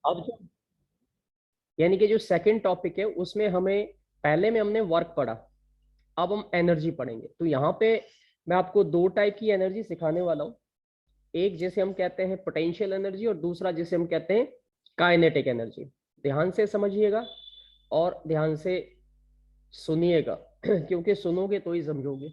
अब जो यानी कि जो सेकंड टॉपिक है उसमें हमें पहले में हमने वर्क पढ़ा, अब हम एनर्जी पढ़ेंगे। तो यहाँ पे मैं आपको दो टाइप की एनर्जी सिखाने वाला हूँ। एक जिसे हम कहते हैं पोटेंशियल एनर्जी और दूसरा जिसे हम कहते हैं काइनेटिक एनर्जी। ध्यान से समझिएगा और ध्यान से सुनिएगा क्योंकि सुनोगे तो ही समझोगे।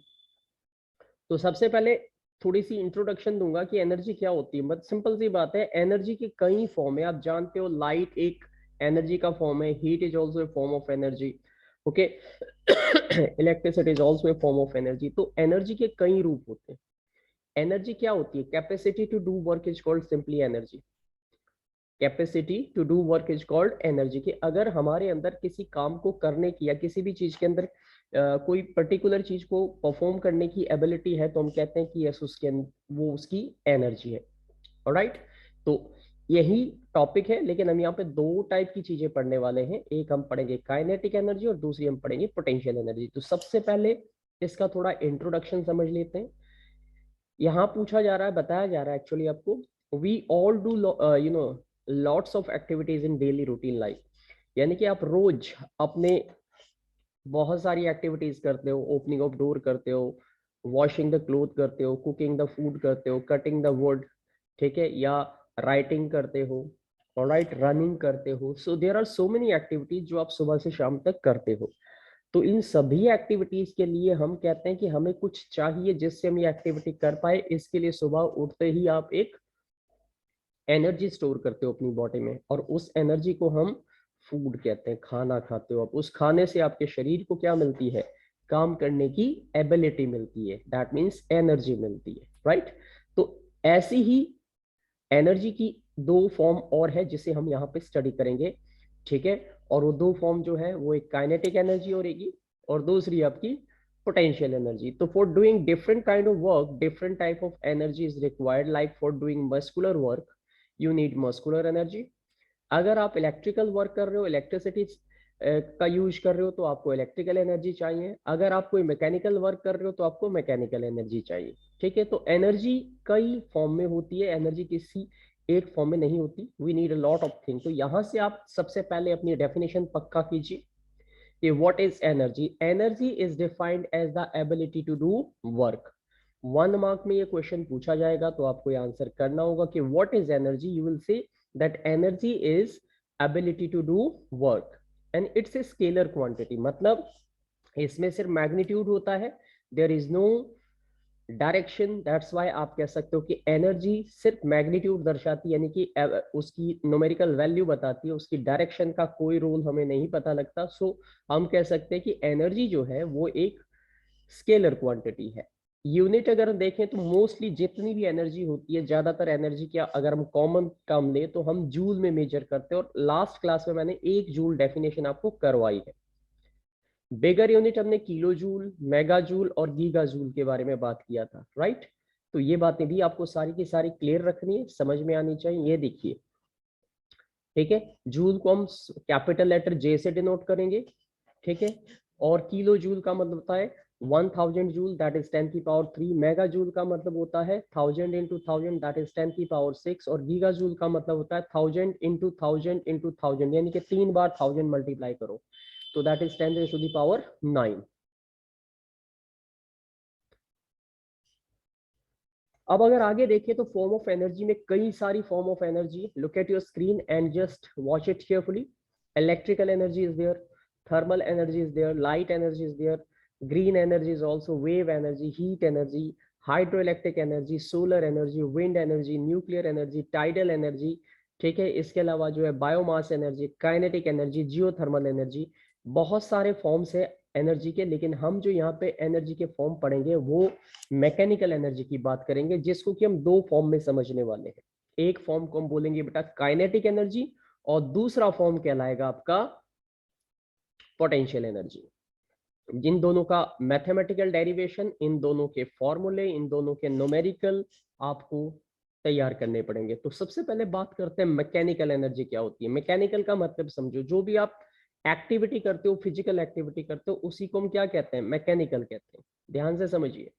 तो सबसे पहले थोड़ी सी इंट्रोडक्शन दूंगा कि एनर्जी क्या होती है। बट सिंपल सी बात है, एनर्जी की कई फॉर्म है। आप जानते हो लाइट एक एनर्जी का फॉर्म है, heat is also a form of energy, okay. Electricity is also a form of energy. तो एनर्जी के कई रूप होते हैं। एनर्जी क्या होती है? Capacity to do work is called simply energy. Capacity to do work is called energy. कि अगर हमारे अंदर किसी काम को करने की या किसी भी चीज के अंदर कोई पर्टिकुलर चीज को परफॉर्म करने की एबिलिटी है तो हम कहते हैं कि यस उसके वो उसकी एनर्जी है। ऑलराइट, तो यही टॉपिक है। लेकिन हम यहाँ पे दो टाइप की चीजें पढ़ने वाले हैं। एक हम पढ़ेंगे काइनेटिक एनर्जी और दूसरी हम पढ़ेंगे पोटेंशियल एनर्जी। तो सबसे पहले इसका थोड़ा इंट्रोडक्शन समझ लेते हैं। यहाँ पूछा जा रहा है, बताया जा रहा है एक्चुअली आपको, we all do you know lots of activities in daily routine life. यानी कि आप रोज अपने बहुत सारी एक्टिविटीज करते हो। ओपनिंग ऑफ डोर करते हो, वॉशिंग द क्लोथ करते हो, कुकिंग द फूड करते हो, कटिंग द वुड, ठीक है, या राइटिंग करते हो, ऑलराइट, रनिंग करते हो। So there are so many activities जो आप सुबह से शाम तक करते हो। तो इन सभी एक्टिविटीज के लिए हम कहते हैं कि हमें कुछ चाहिए जिससे हम ये एक्टिविटी कर पाए। इसके लिए सुबह उठते ही आप एक एनर्जी स्टोर करते हो अपनी बॉडी में, और उस एनर्जी को हम फूड कहते हैं। खाना खाते हो आप, उस खाने से आपके शरीर को क्या मिलती है? काम करने की एबिलिटी मिलती है, दैट मीन्स एनर्जी मिलती है, राइट। तो ऐसी ही एनर्जी की दो फॉर्म और है जिसे हम यहाँ पे स्टडी करेंगे, ठीक है। और वो दो फॉर्म जो है वो एक काइनेटिक एनर्जी होगी और दूसरी आपकी पोटेंशियल एनर्जी। तो for doing different kind of work different type of energy is required. Like for doing muscular work you need muscular energy. अगर आप इलेक्ट्रिकल वर्क कर रहे हो, इलेक्ट्रिसिटी का यूज कर रहे हो, तो आपको इलेक्ट्रिकल एनर्जी चाहिए। अगर आप कोई मैकेनिकल वर्क कर रहे हो तो आपको मैकेनिकल एनर्जी चाहिए, ठीक है। तो एनर्जी कई फॉर्म में होती है, एनर्जी किसी एक फॉर्म में नहीं होती। We need a lot of thing. तो यहां से आप सबसे पहले अपनी डेफिनेशन पक्का कीजिए कि what is energy. Energy is defined as the ability to do work. 1 mark में ये क्वेश्चन पूछा जाएगा तो आपको ये आंसर करना होगा कि what is energy. You will say that energy is ability to do work and it's a scalar quantity. मतलब इसमें सिर्फ मैग्नीट्यूड होता है, there is no direction. That's why आप कह सकते हो कि एनर्जी सिर्फ मैग्नीट्यूड दर्शाती है, यानी कि उसकी न्यूमेरिकल वैल्यू बताती है, उसकी डायरेक्शन का कोई रोल हमें नहीं पता लगता। सो हम कह सकते हैं कि एनर्जी जो है वो एक स्केलर क्वांटिटी है। यूनिट अगर हम देखें तो मोस्टली जितनी भी एनर्जी होती है, ज्यादातर एनर्जी क्या, अगर हम कॉमन टर्म ले तो हम जूल में मेजर करते हैं। और लास्ट क्लास में मैंने 1 जूल डेफिनेशन आपको करवाई है। बिगर यूनिट हमने किलो जूल, मेगा जूल और गीगा जूल के बारे में बात किया था, राइट। तो ये बातें भी आपको सारी की सारी क्लियर रखनी है, समझ में आनी चाहिए। ये देखिए, ठीक है, जूल को हम कैपिटल लेटर जे से डिनोट करेंगे, ठीक है। और किलो जूल का मतलब होता है 1000 जूल, दैट इज 10 की पावर 3। मेगा जूल का मतलब होता है 1000 × 1000, दैट इज 10 की पावर 6। और गीगा जूल का मतलब होता है 1000 × 1000 × 1000, यानी कि 3 बार 1000 मल्टीप्लाई करो तो दैट इज 10⁻⁹। अब अगर आगे देखें तो फॉर्म ऑफ एनर्जी में कई सारी form of energy. Look at your screen and just watch it carefully. Electrical energy is there, thermal energy is there, light energy is there, green energy is also, wave energy, heat energy, hydroelectric energy, solar energy, wind energy, nuclear energy, tidal energy, ठीक है। इसके अलावा जो है biomass energy, kinetic energy, geothermal energy. बहुत सारे forms है energy के, लेकिन हम जो यहाँ पे एनर्जी के फॉर्म पढ़ेंगे वो मैकेनिकल एनर्जी की बात करेंगे, जिसको कि हम दो फॉर्म में समझने वाले हैं। एक फॉर्म को हम बोलेंगे बेटा काइनेटिक एनर्जी और दूसरा फॉर्म कहलाएगा आपका पोटेंशियल एनर्जी, जिन दोनों का मैथमेटिकल डेरिवेशन, इन दोनों के फॉर्मूले, इन दोनों के न्यूमेरिकल आपको तैयार करने पड़ेंगे। तो सबसे पहले बात करते हैं मैकेनिकल एनर्जी क्या होती है। मैकेनिकल का मतलब समझो, जो भी आप एक्टिविटी करते हो, फिजिकल एक्टिविटी करते हो, उसी को हम क्या कहते हैं, मैकेनिकल कहते हैं। ध्यान से समझिए,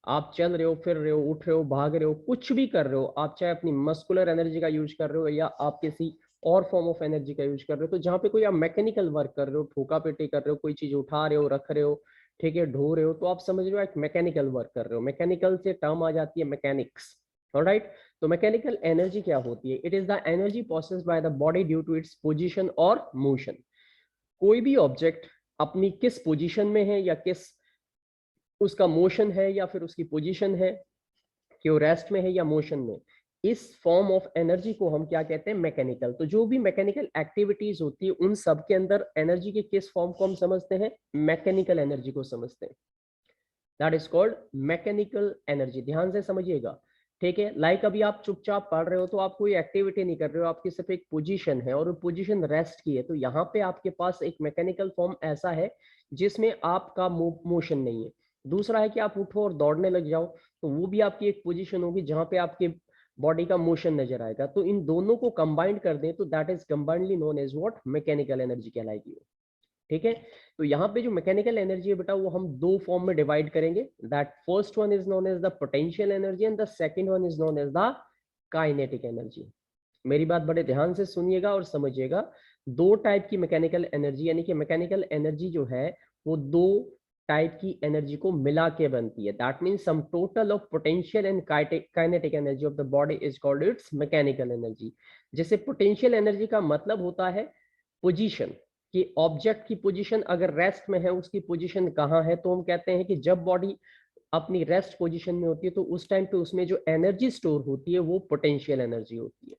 आप चल रहे हो, फिर रहे हो, उठ रहे हो, भाग रहे हो, कुछ भी कर रहे हो आप, चाहे अपनी मस्कुलर एनर्जी का यूज कर रहे हो या आप किसी और फॉर्म ऑफ एनर्जी का यूज कर रहे हो, तो जहां पे कोई आप मैकेनिकल वर्क कर रहे हो, ठोका पेटी कर रहे हो, कोई चीज उठा रहे हो, रख रहे हो, ठीक है, ढो रहे हो, तो आप समझ रहे हो एक मैकेनिकल वर्क कर रहे हो। मैकेनिकल से टर्म आ जाती है मैकेनिक्स। ऑलराइट, तो मैकेनिकल एनर्जी क्या होती है? It is the energy process by the body due to its position और मोशन। कोई भी ऑब्जेक्ट अपनी किस पोजिशन में है, या किस उसका मोशन है, या फिर उसकी पोजीशन है कि वो रेस्ट में है या मोशन में, इस फॉर्म ऑफ एनर्जी को हम क्या कहते हैं, मैकेनिकल। तो जो भी मैकेनिकल एक्टिविटीज होती है उन सब के अंदर एनर्जी के किस फॉर्म को हम समझते हैं, मैकेनिकल एनर्जी को समझते हैं। That is called mechanical energy. ध्यान से समझिएगा, ठीक है। लाइक अभी आप चुपचाप पढ़ रहे हो, तो आप कोई एक्टिविटी नहीं कर रहे हो, आपकी सिर्फ एक पोजीशन है और वो पोजीशन रेस्ट की है, तो यहाँ पे आपके पास एक मैकेनिकल फॉर्म ऐसा है जिसमें आपका मोशन नहीं है। दूसरा है कि आप उठो और दौड़ने लग जाओ, तो वो भी आपकी एक पोजीशन होगी जहां पे आपके बॉडी का मोशन नजर आएगा। तो इन दोनों को कंबाइंड कर दें तो that is combinedly known as what, mechanical energy कहलाएगी। ठीक है, तो यहाँ पे जो मैकेनिकल एनर्जी है बेटा, वो हम दो फॉर्म में डिवाइड करेंगे। That first one is known as the potential energy and the second one is known as the kinetic energy. मेरी बात बड़े ध्यान से सुनिएगा और समझिएगा। दो टाइप की मैकेनिकल एनर्जी, यानी कि मैकेनिकल एनर्जी जो है वो दो टाइप की एनर्जी को मिला के बनती है। That means sum total of potential and kinetic energy of the body is called its mechanical energy. जैसे पोटेंशियल एनर्जी का मतलब होता है पोजीशन, कि ऑब्जेक्ट की पोजीशन अगर रेस्ट में है, उसकी पोजीशन कहाँ है, तो हम कहते हैं कि जब बॉडी अपनी रेस्ट पोजीशन में होती है तो उस टाइम पे उसमें जो एनर्जी स्टोर होती है वो पोटेंशियल एनर्जी होती है।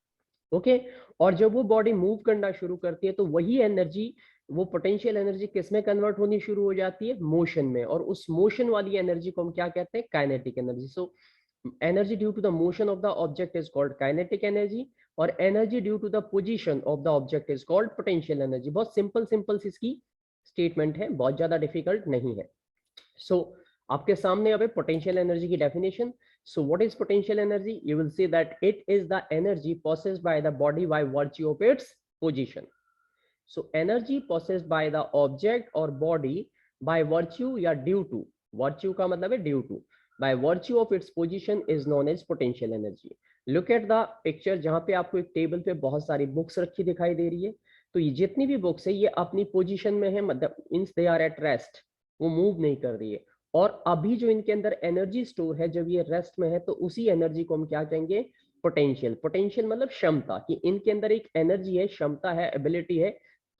ओके, और जब वो बॉडी मूव करना शुरू करती है तो वही एनर्जी, वो पोटेंशियल एनर्जी किस में कन्वर्ट होनी शुरू हो जाती है, मोशन में। और उस मोशन वाली एनर्जी को हम क्या कहते हैं, kinetic energy. So energy due to the motion of the object is called kinetic energy, और energy due to the position of the object is called potential energy. बहुत सिंपल सिंपल सी इसकी स्टेटमेंट है, बहुत ज्यादा डिफिकल्ट नहीं है। सो आपके सामने अब है पोटेंशियल एनर्जी की definition. So what is potential energy? You will see that it is the energy possessed by the body by virtue of its position. So energy possessed by the object or body by virtue या due to, virtue का मतलब है due to, by virtue of its position is known as potential energy. Look at the picture, जहाँ पे आपको एक table पे बहुत सारी बुक्स रखी दिखाई दे रही है। तो ये जितनी भी बुक्स है ये अपनी पोजीशन में है, मतलब means they are at rest, वो मूव नहीं कर रही है। और अभी जो इनके अंदर एनर्जी स्टोर है जब ये रेस्ट में है, तो उसी एनर्जी को हम क्या कहेंगे, पोटेंशियल। पोटेंशियल मतलब क्षमता, कि इनके अंदर एक एनर्जी है, क्षमता है, एबिलिटी है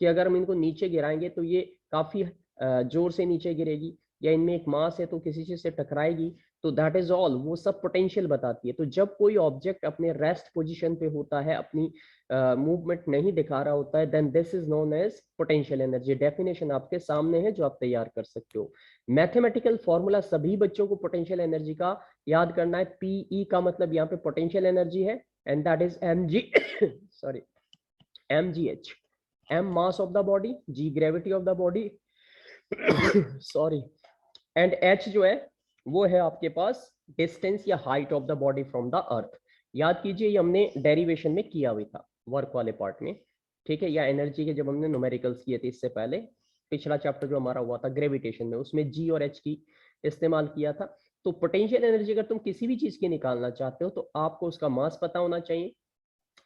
कि अगर हम इनको नीचे गिराएंगे तो ये काफी जोर से नीचे गिरेगी, या इनमें एक मास है तो किसी चीज से टकराएगी। तो दैट इज ऑल, वो सब पोटेंशियल बताती है। तो जब कोई ऑब्जेक्ट अपने रेस्ट पोजीशन पे होता है, अपनी मूवमेंट नहीं दिखा रहा होता है, then this is known as potential energy. Definition आपके सामने है जो आप तैयार कर सकते हो। मैथमेटिकल फॉर्मूला सभी बच्चों को पोटेंशियल एनर्जी का याद करना है। पीई का मतलब यहाँ पे पोटेंशियल एनर्जी है, and that is m g sorry mgh। m mass of the body, g gravity of the body sorry, and h जो है वो है आपके पास डिस्टेंस या height of the body from the earth. याद कीजिए, ये हमने डेरिवेशन में किया हुआ था वर्क वाले पार्ट में, ठीक है, या एनर्जी के जब हमने न्यूमेरिकल्स किए थे इससे पहले, पिछला चैप्टर जो हमारा हुआ था ग्रेविटेशन में, उसमें g और h की इस्तेमाल किया था। तो पोटेंशियल एनर्जी अगर तुम किसी भी चीज की निकालना चाहते हो तो आपको उसका मास पता होना चाहिए।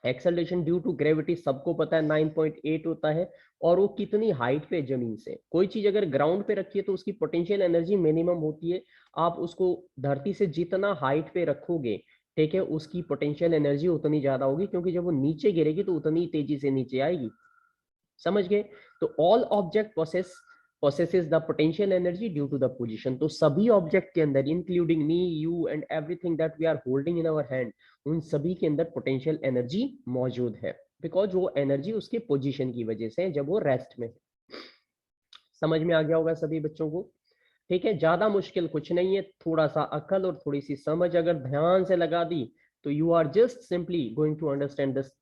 एक्सेलरेशन ड्यू टू ग्रेविटी सबको पता है 9.8 होता है, और वो कितनी हाइट पे जमीन से। कोई चीज अगर ग्राउंड पे रखी है तो उसकी पोटेंशियल एनर्जी मिनिमम होती है। आप उसको धरती से जितना हाइट पे रखोगे, ठीक है, उसकी पोटेंशियल एनर्जी उतनी ज्यादा होगी, क्योंकि जब वो नीचे गिरेगी तो उतनी तेजी से नीचे आएगी। समझ गए? तो all object possesses the potential energy due to the position। तो सभी ऑब्जेक्ट के अंदर, including me, you and everything that we are holding in our hand, उन सभी के अंदर पोटेंशियल एनर्जी मौजूद है, बिकॉज वो एनर्जी उसके पोजीशन की वजह से है जब वो रेस्ट में है। समझ में आ गया होगा सभी बच्चों को? ठीक है, ज्यादा मुश्किल कुछ नहीं है, थोड़ा सा अकल और थोड़ी सी समझ अगर ध्यान से लगा दी तो you are just simply going to understand this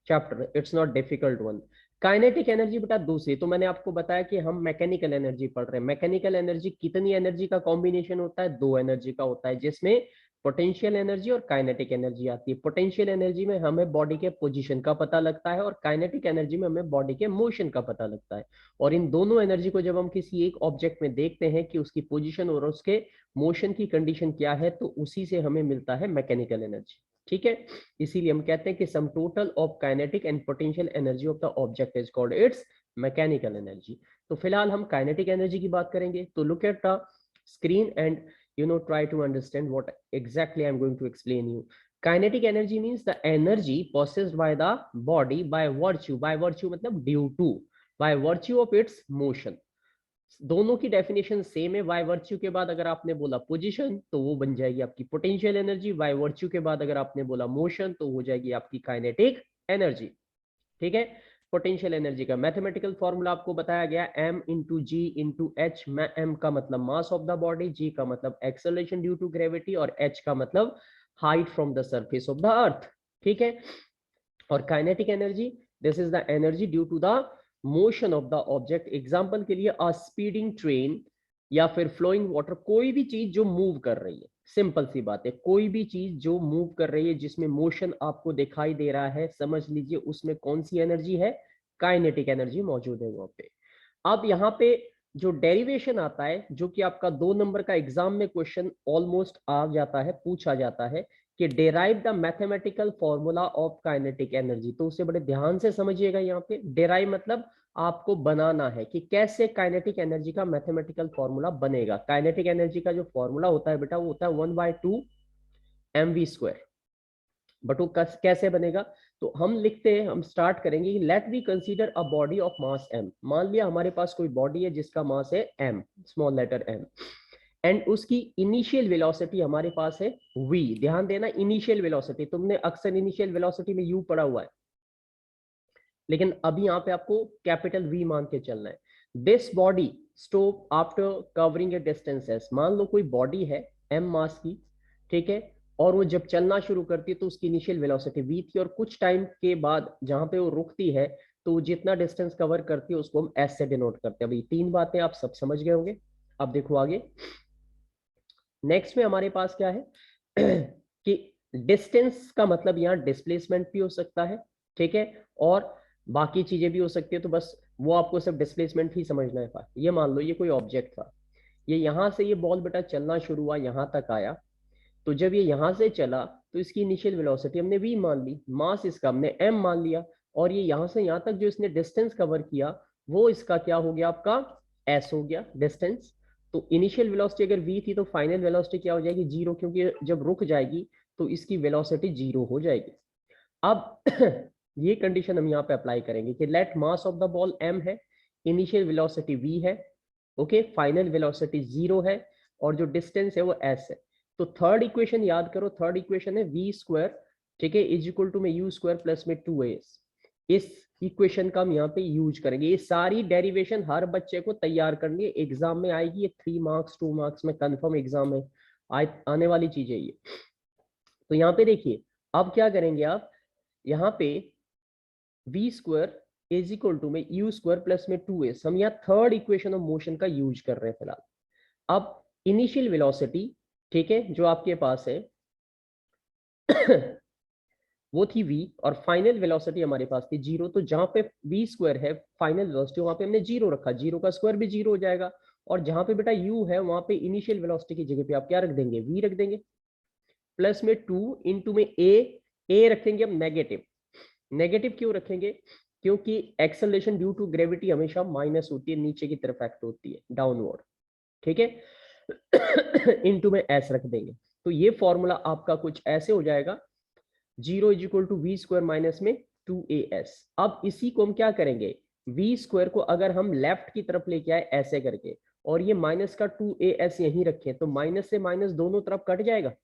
chapter. It's not difficult one. Kinetic energy बेटा दूसरी, तो मैंने आपको बताया कि हम मैकेनिकल एनर्जी पढ़ रहे हैं। मैकेनिकल एनर्जी कितनी एनर्जी का कॉम्बिनेशन होता है? दो एनर्जी का होता है, जिसमें पोटेंशियल एनर्जी और काइनेटिक एनर्जी आती है। पोटेंशियल एनर्जी में हमें बॉडी के पोजीशन का पता लगता है और काइनेटिक एनर्जी में हमें बॉडी के मोशन का पता लगता है। और इन दोनों एनर्जी को जब हम किसी एक ऑब्जेक्ट में देखते हैं कि उसकी पोजीशन और उसके मोशन की कंडीशन क्या है, तो उसी से हमें मिलता है मैकेनिकल एनर्जी। ठीक है, इसीलिए हम कहते हैं कि sum total of kinetic and potential energy of the object is called its mechanical energy. तो फिलहाल हम काइनेटिक एनर्जी की बात करेंगे। तो look at the screen and try to understand what exactly I'm going to explain you. Kinetic energy means the energy possessed by the body by virtue मतलब due to, by virtue of its motion. दोनों की definition same है। By virtue के बाद अगर आपने बोला position तो वो बन जाएगी आपकी पोटेंशियल एनर्जी। बाय वर्च्यू के बाद अगर आपने बोला मोशन तो हो जाएगी आपकी काइनेटिक एनर्जी। ठीक है, पोटेंशियल एनर्जी का मैथमेटिकल फॉर्मूला आपको बताया गया, m into g into h. m का मतलब mass of the body, g का मतलब एक्सेलरेशन ड्यू टू ग्रेविटी और h का मतलब height from the surface of the earth. ठीक है, और kinetic energy, this is the energy due to the motion of the object. Example के लिए अ स्पीडिंग ट्रेन या फिर फ्लोइंग वाटर, कोई भी चीज जो मूव कर रही है। सिंपल सी बात है, कोई भी चीज जो मूव कर रही है जिसमें मोशन आपको दिखाई दे रहा है, समझ लीजिए उसमें कौन सी एनर्जी है? काइनेटिक एनर्जी मौजूद है वहां पे। अब यहाँ पे जो डेरिवेशन आता है, जो कि आपका 2 नंबर का एग्जाम में क्वेश्चन ऑलमोस्ट आ जाता है, पूछा जाता है कि derive the mathematical formula of kinetic energy. तो उसे बड़े ध्यान से समझिएगा। यहाँ पे डेराइव मतलब आपको बनाना है कि कैसे काइनेटिक एनर्जी का मैथमेटिकल फॉर्मूला बनेगा। काइनेटिक एनर्जी का जो फॉर्मूला होता है बेटा, वो होता है 1/2 mv²। बट वो कैसे बनेगा? तो हम लिखते हैं, हम स्टार्ट करेंगे, let we consider a body of mass m। मान लिया हमारे पास कोई बॉडी है जिसका मास है m, small letter m, and उसकी इनिशियल वेलोसिटी हमारे पास है v। ध्यान देना, इनिशियल वेलोसिटी, तुमने अक्सर इनिशियल वेलोसिटी में u पढ़ा हुआ है, लेकिन अभी यहाँ पे आपको कैपिटल V मान के चलना है। This body stop after covering A distances. मान लो कोई बॉडी है m मास की, ठीक है, और वो जब चलना शुरू करती है तो उसकी इनिशियल वेलोसिटी v थी, और कुछ टाइम के बाद जहां पे वो रुकती है तो वो जितना डिस्टेंस कवर करती है उसको हम s से डिनोट करते हैं। अभी 3 बातें आप सब समझ गए होंगे। अब देखो आगे, नेक्स्ट में हमारे पास क्या है कि डिस्टेंस का मतलब यहाँ डिस्प्लेसमेंट भी हो सकता है, ठीक है, और बाकी चीजें भी हो सकती है। तो बस वो आपको सिर्फ डिस्प्लेसमेंट ही समझना है। ये मान लो ये कोई ऑब्जेक्ट था, ये यहां से ये बॉल बेटा चलना शुरू हुआ, यहां तक आया। तो जब ये यहां से चला तो इसकी इनिशियल वेलोसिटी हमने v मान ली, मास इसका हमने m मान लिया, और ये यहां से यहां तक जो इसने डिस्टेंस कवर किया वो इसका क्या हो गया? आपका s हो गया डिस्टेंस। तो इनिशियल वेलोसिटी अगर v थी तो फाइनल वेलोसिटी क्या हो जाएगी? 0, क्योंकि जब रुक जाएगी तो इसकी वेलोसिटी 0 हो जाएगी। अब ये कंडीशन हम यहाँ पे अप्लाई करेंगे कि let mass of the ball m है, इनिशियल वेलोसिटी v है, ओके, फाइनल वेलोसिटी 0 है, और जो डिस्टेंस है वो s है। तो थर्ड इक्वेशन याद करो, थर्ड इक्वेशन है v², ठीक है, इज इक्वल टू में u² प्लस में 2as। इस इक्वेशन का हम यहाँ पे यूज करेंगे। ये सारी डेरिवेशन हर बच्चे को तैयार करनी है, एग्जाम में आएगी। ये 3 मार्क्स 2 मार्क्स में कंफर्म एग्जाम में आने वाली चीज है ये। तो यहाँ पे देखिए, अब क्या करेंगे आप, यहाँ पे v² इज इक्वल टू में u² प्लस में 2s, हम यहाँ थर्ड इक्वेशन ऑफ मोशन का यूज कर रहे हैं फिलहाल। अब इनिशियल वेलोसिटी, ठीक है, जो आपके पास है वो थी v, और फाइनल वेलोसिटी हमारे पास थी 0। तो जहां पे v² है फाइनल वेलोसिटी, वहां पे हमने 0 रखा, 0 का स्क्वायर भी 0 हो जाएगा। और जहां पे बेटा u है वहां पे इनिशियल वेलोसिटी की जगह पे आप क्या रख देंगे? v रख देंगे, प्लस में 2 इंटू में a रखेंगे हम नेगेटिव। नेगेटिव क्यों रखेंगे? क्योंकि एक्सेलरेशन ड्यू टू ग्रेविटी हमेशा माइनस होती है, नीचे की तरफ एक्ट होती है, डाउनवर्ड, ठीक है। इनटू में s रख देंगे। तो ये फॉर्मूला आपका कुछ ऐसे हो जाएगा, 0 is equal to v² minus में 2as। अब इसी को हम क्या करेंगे? v² को अगर हम लेफ्ट की तरफ लेके आए ऐसे करके, और ये माइनस का 2as यहीं रखें, तो माइनस से माइनस दोनों तरफ कट जाएगा,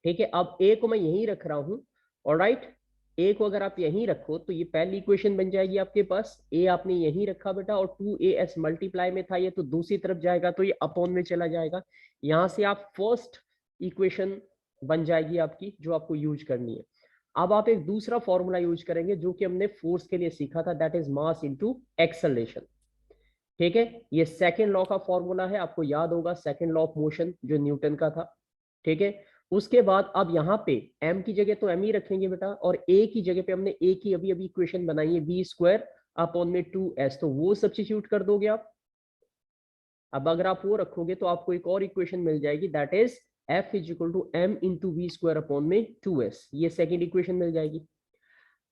ठीक है। अब a को मैं यहीं रख रहा हूं, ऑलराइट, a को अगर आप यहीं रखो तो ये पहली इक्वेशन बन जाएगी आपके पास। a आपने यहीं रखा बेटा, और 2as मल्टीप्लाई में था ये, तो दूसरी तरफ जाएगा तो ये अपॉन में चला जाएगा। यहां से आप फर्स्ट इक्वेशन बन जाएगी आपकी, जो आपको यूज करनी है। अब आप एक दूसरा फॉर्मूला यूज करेंगे जो कि हमने फोर्स के लिए सीखा था, that is mass into acceleration. ठीक है, ये सेकेंड लॉ का फॉर्मूला है, आपको याद होगा, सेकेंड लॉ ऑफ मोशन जो न्यूटन का था। ठीक है, उसके बाद अब यहाँ पे m की जगह तो m ही रखेंगे बेटा, और a की जगह पे हमने a की अभी अभी इक्वेशन बनाई है v स्क्वायर अपॉन में 2s, तो वो सब्स्टिट्यूट कर दोगे आप। अब अगर आप वो रखोगे तो आपको एक और इक्वेशन मिल जाएगी, that is f is equal to m into v square upon में 2s, ये सेकेंड इक्वेशन मिल जाएगी।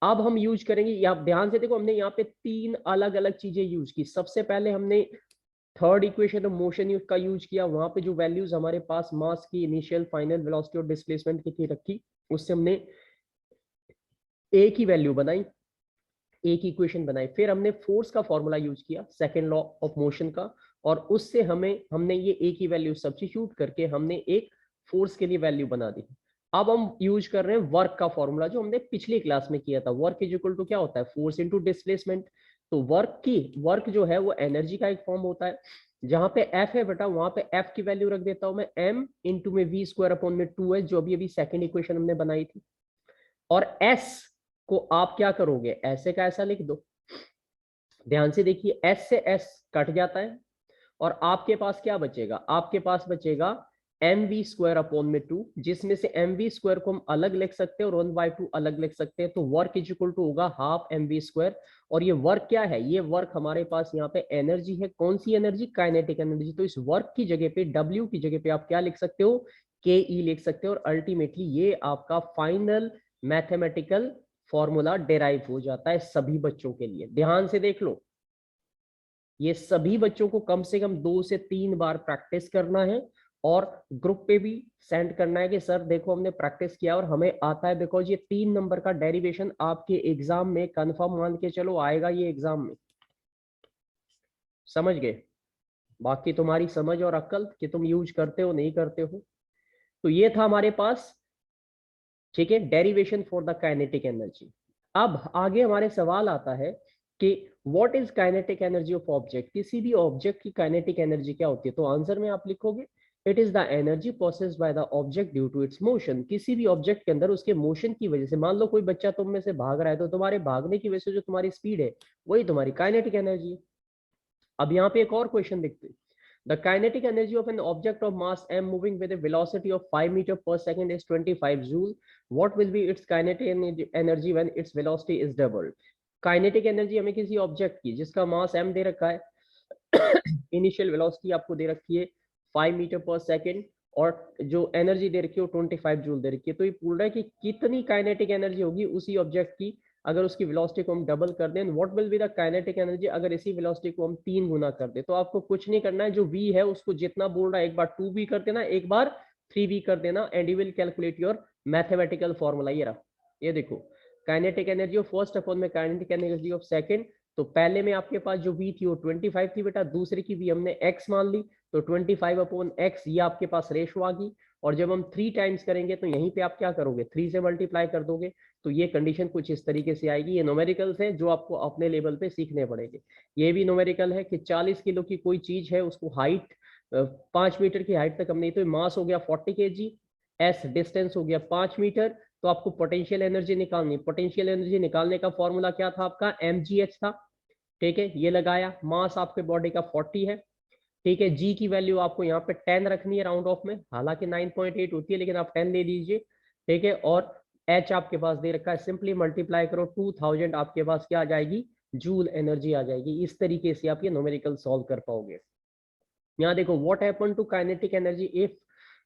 अब हम यूज करेंगे, आप ध्यान से देखो, हमने यहाँ पे तीन अलग अलग चीजें यूज की। सबसे पहले हमने थर्ड इक्वेशन ऑफ मोशन का यूज किया, वहां पे जो वैल्यूज हमारे पास मास की, इनिशियल, फाइनल वेलोसिटी और डिस्प्लेसमेंट की रखी, उससे हमने ए की वैल्यू बनाई, एक इक्वेशन बनाई। फिर हमने फोर्स का फॉर्मूला यूज किया, सेकेंड लॉ ऑफ मोशन का, और उससे हमने ये ए की वैल्यू सब्स्टिट्यूट करके हमने एक फोर्स के लिए वैल्यू बना दी। अब हम यूज कर रहे हैं वर्क का फॉर्मूला जो हमने पिछली क्लास में किया था। वर्क इज इक्वल टू क्या होता है, फोर्स इंटू डिस्प्लेसमेंट। तो वर्क जो है वो एनर्जी का एक फॉर्म होता है। जहां पे एफ है बेटा, वहां पे एफ की वैल्यू रख देता हूं मैं एम इंटू में वी स्क्वायर अपॉन में 2s, जो अभी अभी सेकेंड इक्वेशन हमने बनाई थी। और एस को आप क्या करोगे, ऐसे का ऐसा लिख दो। ध्यान से देखिए, एस से एस कट जाता है और आपके पास क्या बचेगा, आपके पास बचेगा एम वी स्क्वायर अपॉन में 2, जिसमें से एम वी स्क्वायर को हम अलग लिख सकते हैं और 1/2 अलग लिख सकते हैं। तो वर्क इज इक्वल टू होगा हाफ एम वी स्क्वायर। और ये वर्क क्या है, ये वर्क हमारे पास यहाँ पे एनर्जी है। कौन सी एनर्जी, काइनेटिक एनर्जी। तो इस वर्क की जगह पे, डब्ल्यू की जगह पे आप क्या लिख सकते हो, के ई लिख सकते हो। और अल्टीमेटली ये आपका फाइनल मैथमेटिकल फॉर्मूला डेराइव हो जाता है सभी बच्चों के लिए। ध्यान से देख लो, ये सभी बच्चों को कम से कम 2 से 3 बार प्रैक्टिस करना है और ग्रुप पे भी सेंड करना है कि सर देखो हमने प्रैक्टिस किया और हमें आता है। बिकॉज ये 3 नंबर का डेरिवेशन आपके एग्जाम में कंफर्म मान के चलो आएगा, ये एग्जाम में। समझ गए, बाकी तुम्हारी समझ और अक्ल कि तुम यूज करते हो नहीं करते हो। तो ये था हमारे पास, ठीक है, derivation for the kinetic energy. अब आगे हमारे सवाल आता है कि what is kinetic energy of object. किसी भी ऑब्जेक्ट की काइनेटिक एनर्जी क्या होती है, तो आंसर में आप लिखोगे it is the energy processed by the object due to its motion. किसी भी ऑब्जेक्ट के अंदर उसके मोशन की वजह से, मान लो कोई बच्चा तुम में से भाग रहा है, तो तुम्हारे भागने की वजह से जो तुम्हारी स्पीड है वही तुम्हारी काइनेटिक एनर्जी है। अब यहाँ पे एक और क्वेश्चन देखते हैं। The kinetic energy of an object of mass m moving with a velocity of 5 meter per second is 25 joule. What will be its kinetic energy when its velocity is doubled? Kinetic energy हमें किसी object की जिसका मास m दे रखा है, initial velocity आपको दे रखी है 5 metre पर सेकेंड, और जो एनर्जी दे रखी है वो 25 जूल दे रखी है। तो ये पूछ रहा है कि कितनी काइनेटिक एनर्जी होगी उसी ऑब्जेक्ट की अगर उसकी वेलोसिटी को हम डबल कर दें। What will be the kinetic energy अगर इसी वेलोसिटी को हम 3 गुना कर दें। तो आपको कुछ नहीं करना है, जो v है उसको जितना बोल रहा है एक बार 2v कर देना, एक बार 3v कर देना, and you will calculate your mathematical formula. ये रहा, ये देखो, kinetic energy of first upon में काइनेटिक एनर्जी ऑफ सेकंड। तो पहले में आपके पास जो v थी वो 25 थी बेटा, दूसरे की v हमने x मान ली, तो 25 अपॉन x, ये आपके पास रेशो आ गई। और जब हम 3 टाइम्स करेंगे तो यहीं पे आप क्या करोगे, 3 से मल्टीप्लाई कर दोगे। तो ये कंडीशन कुछ इस तरीके से आएगी। ये न्यूमेरिकल्स है जो आपको अपने लेवल पे सीखने पड़ेंगे। ये भी न्यूमेरिकल है कि 40 किलो की कोई चीज है, उसको हाइट 5 मीटर की हाइट तक हम नहीं, तो मास हो गया 40 kg, एस डिस्टेंस हो गया 5 मीटर। तो आपको पोटेंशियल एनर्जी निकालनी, पोटेंशियल एनर्जी निकालने का फॉर्मूला क्या था आपका, mgh था। ठीक है, ये लगाया, मास आपके बॉडी का 40 है। ठीक है, जी की वैल्यू आपको यहाँ पे 10 रखनी है राउंड ऑफ में, हालांकि 9.8 होती है लेकिन आप 10 ले लीजिए। ठीक है, और एच आपके पास दे रखा है, सिंपली मल्टीप्लाई करो 2000, आपके पास क्या आ जाएगी, जूल एनर्जी आ जाएगी। इस तरीके से आप ये न्यूमेरिकल सॉल्व कर पाओगे। यहाँ देखो, what happen to kinetic energy if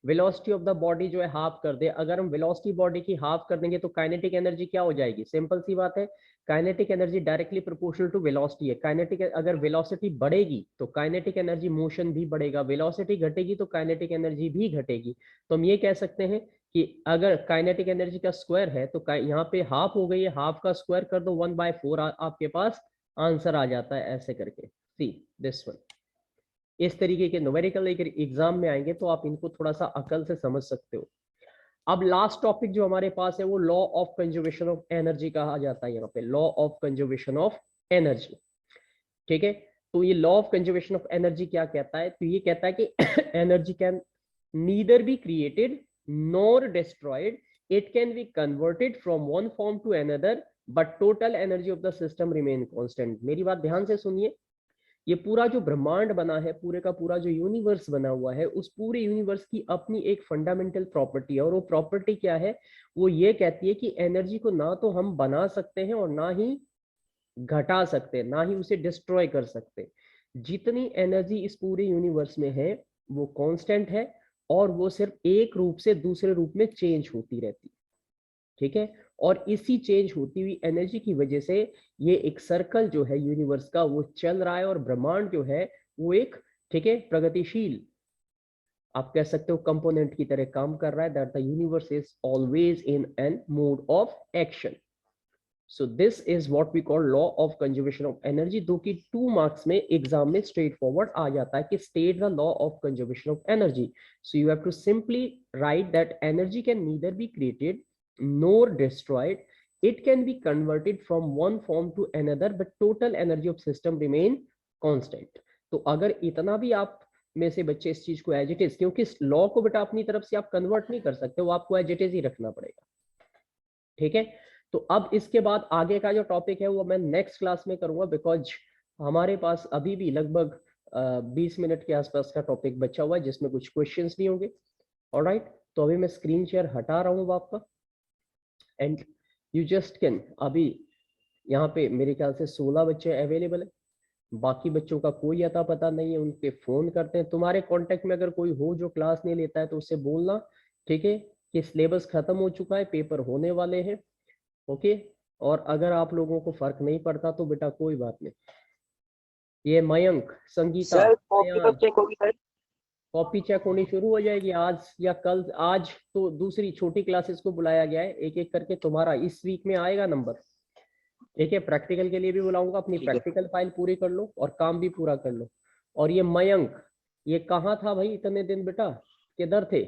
velocity of the body जो है हाफ कर दे। अगर हम वेलोसिटी बॉडी की हाफ कर देंगे तो काइनेटिक एनर्जी क्या हो जाएगी, सिंपल सी बात है, kinetic energy directly proportional to velocity है। काइनेटिक, अगर वेलोसिटी बढ़ेगी तो काइनेटिक एनर्जी मोशन भी बढ़ेगा, वेलोसिटी घटेगी तो काइनेटिक एनर्जी भी घटेगी। तो हम ये कह सकते हैं कि अगर काइनेटिक एनर्जी का स्क्वायर है तो यहाँ पे हाफ हो गई है, हाफ का स्क्वायर कर दो 1/4, आपके पास आंसर आ जाता है ऐसे करके। सी दिस वन, इस तरीके के न्यूमेरिकल एग्जाम में आएंगे तो आप इनको थोड़ा सा अकल से समझ सकते हो। अब लास्ट टॉपिक जो हमारे पास है वो law of conservation of energy कहा जाता है, यहाँ पे law of conservation of energy. ठीक है, तो ये law of conservation of energy क्या कहता है, तो ये कहता है कि energy can neither be created nor destroyed it can be converted from one form to another but total energy of the system remain constant। मेरी बात ध्यान से सुनिए, ये पूरा जो ब्रह्मांड बना है, पूरे का पूरा जो यूनिवर्स बना हुआ है, उस पूरे यूनिवर्स की अपनी एक फंडामेंटल प्रॉपर्टी है, और वो प्रॉपर्टी क्या है? वो ये कहती है कि एनर्जी को ना तो हम बना सकते हैं और ना ही घटा सकते, ना ही उसे डिस्ट्रॉय कर सकते। जितनी एनर्जी इस पूरे यूनिवर्स में है वो कांस्टेंट है, और वो सिर्फ एक रूप से दूसरे रूप में चेंज होती रहती है, ठीक है। और इसी चेंज होती हुई एनर्जी की वजह से ये एक सर्कल जो है यूनिवर्स का वो चल रहा है, और ब्रह्मांड जो है वो एक, ठीक है, प्रगतिशील, आप कह सकते हो कंपोनेंट की तरह काम कर रहा है। That the universe is always in an mode of action. So this is what we call law of conservation of energy, जो कि 2 मार्क्स में एग्जाम में स्ट्रेट फॉरवर्ड आ जाता है कि state the law of conservation of energy. So you have to simply write that energy can neither be created nor destroyed, it can be converted from one form to another but total energy of system remain constant। तो अगर इतना भी आप में से बच्चे इस चीज को एज इट इज, क्योंकि इस लॉ को बेटा अपनी तरफ से आप कन्वर्ट नहीं कर सकते, वो आपको एज इट इज ही रखना पड़ेगा, ठीक है। तो अब इसके बाद आगे का जो टॉपिक है वो मैं नेक्स्ट क्लास में करूंगा, बिकॉज हमारे पास अभी भी लगभग 20 मिनट के आसपास का टॉपिक बचा हुआ है जिसमें कुछ क्वेश्चंस भी होंगे। ऑलराइट, तो अभी मैं स्क्रीन शेयर हटा रहा हूँ आपका, एंड यू जस्ट कैन, अभी यहाँ पे मेरे ख्याल से 16 बच्चे अवेलेबल है, बाकी बच्चों का कोई अता पता नहीं है, उनके फोन करते हैं। तुम्हारे कांटेक्ट में अगर कोई हो जो क्लास नहीं लेता है तो उससे बोलना, ठीक है, कि सिलेबस खत्म हो चुका है, पेपर होने वाले हैं, ओके। और अगर आप लोगों को फर्क नहीं पड़ता तो बेटा कोई बात नहीं। ये मयंक, संगीता, सर कॉपी कब चेक होगी सर? कॉपी चेक होनी शुरू हो जाएगी आज या कल। आज तो दूसरी छोटी क्लासेस को बुलाया गया है, एक एक करके तुम्हारा इस वीक में आएगा नंबर, ठीक है। प्रैक्टिकल के लिए भी बुलाऊंगा, अपनी प्रैक्टिकल फाइल पूरी कर लो और काम भी पूरा कर लो। और ये मयंक, ये कहाँ था भाई इतने दिन बेटा, किधर थे?